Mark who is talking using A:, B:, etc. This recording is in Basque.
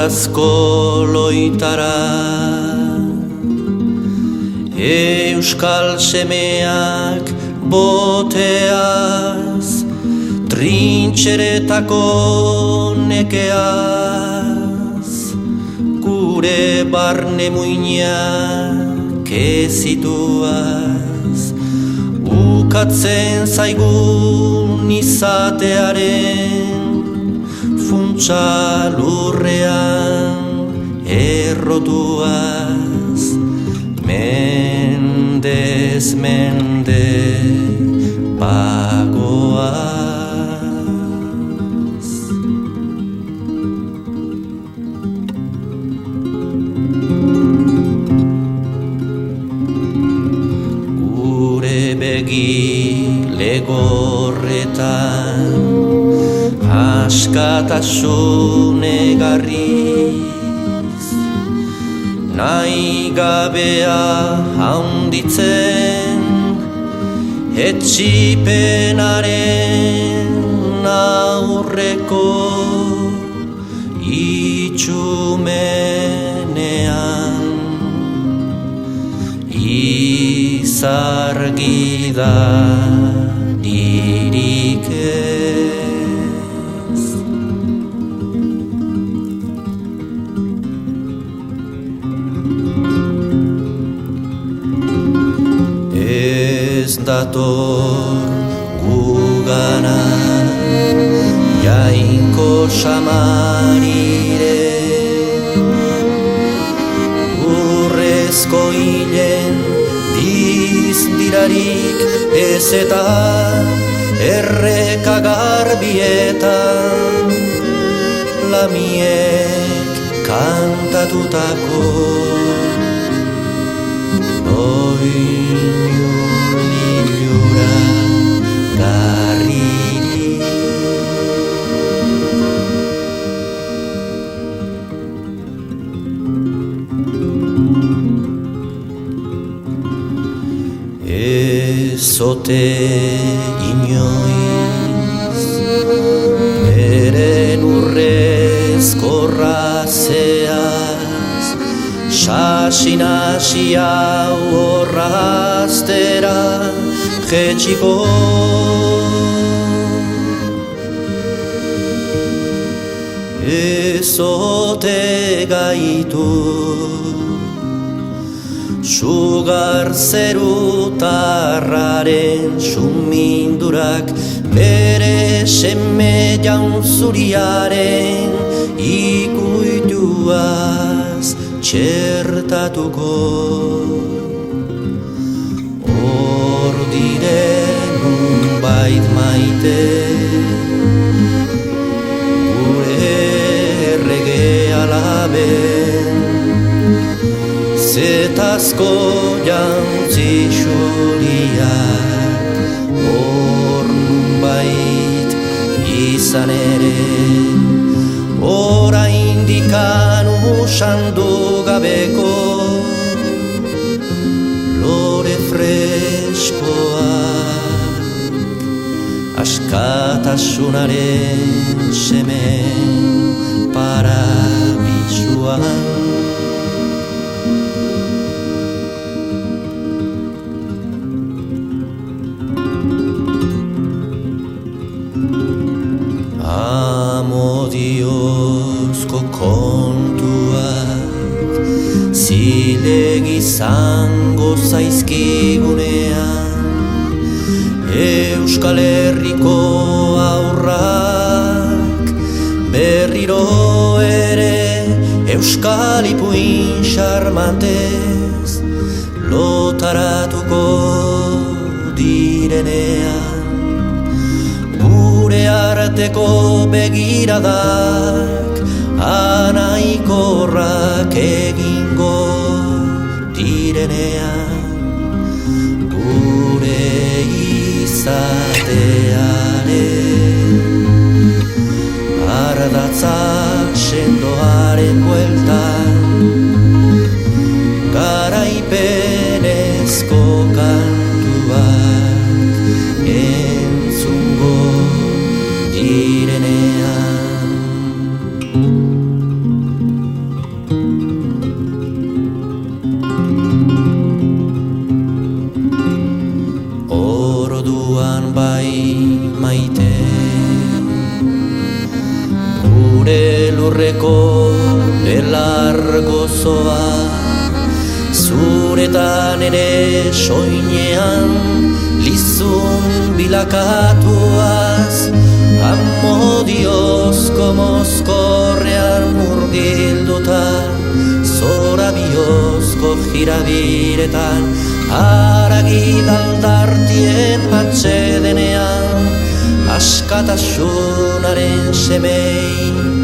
A: Euskarazko loitara, euskal semeak boteaz, trintxeretako nekeaz, gure barne muinak ezituaz, ukatzen zaigun izatearen funtsa lurrean errotuaz, mendez mende pagoaz. Gure begi legorretan askatasun egarriz, nahi gabea haunditzen, etxipenaren aurreko itxumenean, izargidaririk ez. Ez dator gugana jainko samarire, urrezko hilen dizdirarik ez eta erreka garbietan lamiek kantatutako oinulilura garriri. Ezote inoiz beren urrezkorra zeaz, sasinasi hau horraztera jetxiko. Ezote gaitu sugar zerutarraren sumindurak, bere seme jaunzuriaren ikuituaz txertatuko. Hor diren unbait maite, gure errege alaben, zetazko jantzi xuriak, hor nunbait izan ere, oraindikan usandu gabeko lore freskoak, askatasunaren semen parabitsuan. Amodiozko kontuak zilegi zango zaizkigunean, Euskal Herriko aurrak berriro ere euskal ipuin xarmantez lotaratuko direnean, arteko begiradak anaikorrak egingo direnean, gure izatearen ardatza sendoaren bueltan, garaipenezko kantuak direnean. gabeko belar gozoa, zuretan ere soinean lizun bilakatuaz, amodiozko mozkorrean murgilduta, zorabiozko jirabiretan, haragi daldartien atsedenean, askatasunaren semei